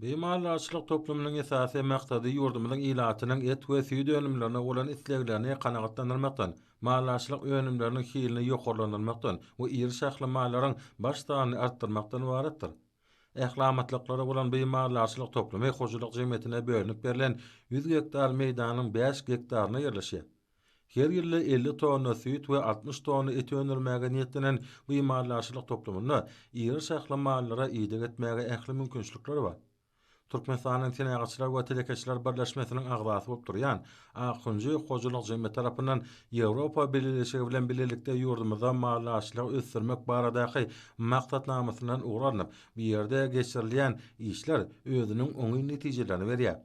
Beýmarlarçylyk toplumynyň esasy maksady ýurdumyzyň ilatynyň et we süýt önümlerine bolan isleglerini kanagatlandyrmakdan, mallarçylyk önümleriniň hilini ýokarlandyrmakdan we iri şahly mallaryň başdagyny artdyrmakdan ibaretdir. Ählamatlyklary bolan beýmarlarçylyk toplumy hoşuluk jemgyýetine bölünip berilen 100 hektar meýdanyň 5 hektaryna ýerleşýär. Her ýyly 50 tonna süýt we 60 tonna et öndürmäge niýetlenen beýmarlarçylyk toplumyny iri şahly mallara ýydyk etmäge ähli mümkinçilikleri bar. Türkmenistanyň Senägatçylar we Telekeçiler Birleşmesiniň agzasy bolup durýan Akunji Hojuluk Jemgyýeti tarapyndan Ýewropa Birleşigi bilen birlikde ýurdumyzda mallarçylyk ösdürmek baradaky maksatnamasynyň ugranyp, bu ýerde geçirilýän işler özüniň oňy netijelerini berýär.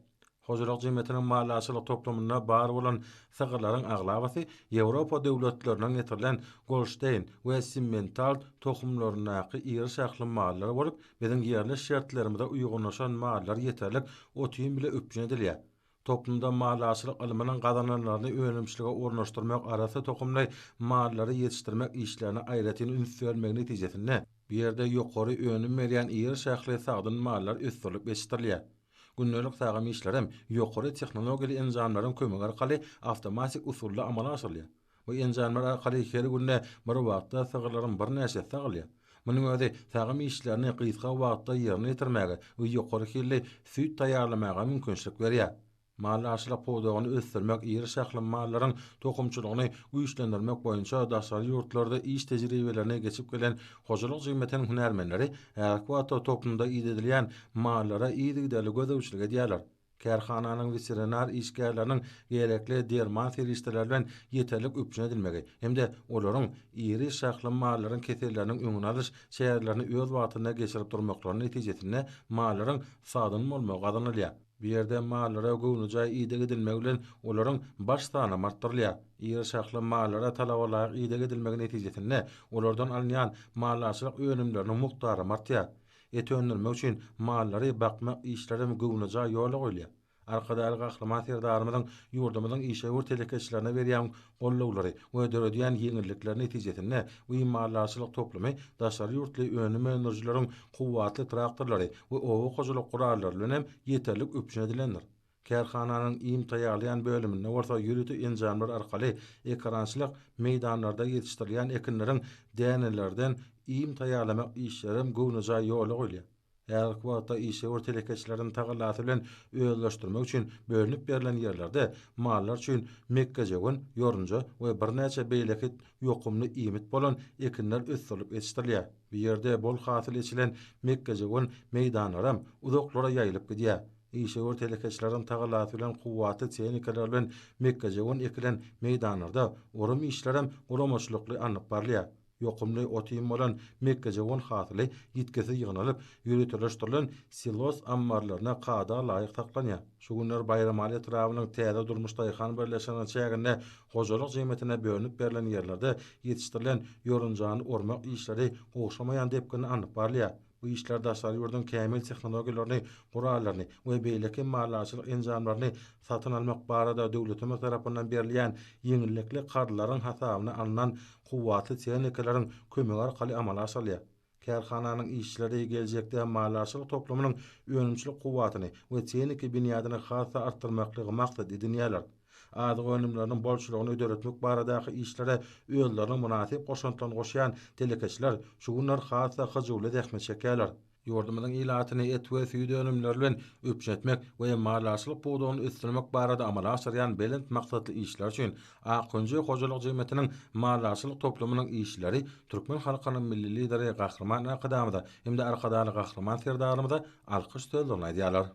Hojuluk Jemgyýetiniň mallarçylyk toplumyna bar bolan sagyrlaryň aglabasy Ýewropa döwletlerinden getirilen Golstein we Simmental tohumlarynaky iri şahly mallar bolup, biziň ýerli şertlerimize uýgunlaşan mallar ýeterlik otyn bile öpjün edilýär. Toplumda mallarçylyk ilminiň gazananlaryny önümçilige ornaşdyrmak arasy tohumly mallary ýetişdirmek işlerini aýratyn ünsürmek netijesinde bu ýerde ýokary önüm berýän iri şahly sagdyn mallar ösdürilip ýetişdirilýär. Günnelik sagym işlerim ýokary tehnologiýaly enjamlaryň kömegi arkaly awtomatik usulda amala aşyrylýar. Bu enjamlar arkaly her günde bir wagtda sagyrlaryň bir näçe sagylýar. Munyň özi sagym işlerini gysga wagtda ýerine ýetirmäge we ýokary hilli süýt taýýarlamaga mümkinçilik berýär. Mallarçylyk podagyny ösdürmek iri şahly mallaryň tohumçylygyny güýçlendirmek boýunça daşary ýurtlarda iş tejribelerine geçip gelen hojuluk jemgyýetiniň hünärmenleri her wagtda toplumda ýetirilýän mallara ýygydaly gözewçilik edýärler. Kärhananyň veterinar işgärleriniň gerekli derman serişdeler bilen ýeterlik öpjün edilmegi hemde olaryň iri şahly mallaryň keselleriniň öňüni alyş şäherlerini öz wagtyna geçirip durmaklarynyň netijesinde mallaryň sagdyn bolmagy gazanylýar. Bu ýerde mallara gownuja ýydyk edilmegi bilen olaryň baş sany artdyrylýar. Iri şahly mallara talabalaryk ýydyk edilmegi netijesinde olardan alynýan mallarçylyk önümleriniň muktary artýar. Et öndürmek üçin mallary bakmak işlerim gownuja ýola goýulýar. Arkadaşly gahlaman serdarymyzyň ýurdumyzyň işe telekeçilerine berýän gollawlary we döredýän ýeňillikler netijesinde bu mallarçylyk toplumy daşary ýurtly önüm enerjileriň kuwwatly traktorlary we owa hojuluk gurallary bilen ýeterlik öpjün edilendir. Kärhananyň iýim taýýarlayan bölüminde orta ýürüti enjamlar arkaly ekrançylyk meýdanlarda ýetişdirilýän ekinleriň dänelerden iýim taýýarlamak işlerim gownuja ýola goýulýar. Her wagtda işe telekeçileriň tagallasy bilen özleşdirmek üçin bölünip berilen ýerlerde mallar üçin mekkejegin, ýorunja we birnäçe beýleki ýokumly iýmit bolan ekinler ösdürilip ýetişdirilýär. Bu ýerde bol hasyl içilen mekkejegin meýdanlarym uzaklara ýaýylyp gidýär. İşe telekeçileriň tagallasy bilen kuwwatly tehnikalar bilen mekkejegin ekilen meýdanlarda urum işlerim uramaçlykly anyp barlýar. Ýokumly otym bolan mekkejegin hasyly ýitkisi ýygnalyp ýürütileşdirilen silos ammarlaryna kada laýyk saklanýar. Şu günler bayramaly etrawynyň täze durmuş daýhan birleşen çäginde hojuluk jemgyýetine bölünip berilen ýerlerde ýetişdirilen ýorunjany ormak işleri goşamaýan depkini anyp barlýar. Bu işler daşary ýurdun kämil tehnologiýalaryny, gurallaryny we beýleki mallarçylyk enjamlaryny satyn almak barada döwletimiz tarapyndan berilýän ýeňillikli karlaryň hasabyna alynan kuwwatly tehnikalaryň kömegi arkaly amala aşyrylýar. Kärhananyň işleri geljekde mallarçylyk toplumynyň önümçilik kuwwatyny we tehniki binýadyny hassa artdyrmaklygy maksat edinýärler. Adyk önümleriniň bolçulugyny öderetmek baradaky işlere özleriniň munasyp goşantlaryny goşýan telekeçiler şu günler hassa hyjywly zähmet çekýärler. Ýurdumyzyň ilatyny et we süýt önümleri bilen öpjün etmek we mallarçylyk podagyny ösdürmek barada amala aşyrýan belent maksatly işler üçin Akunji Hojuluk Jemgyýetiniň mallarçylyk toplumynyň işleri türkmen halkynyň milli lideri Gahrman Akadamyda hemde arkadaşly Gahrman serdarymyza alkyş sözlerini aýdýarlar.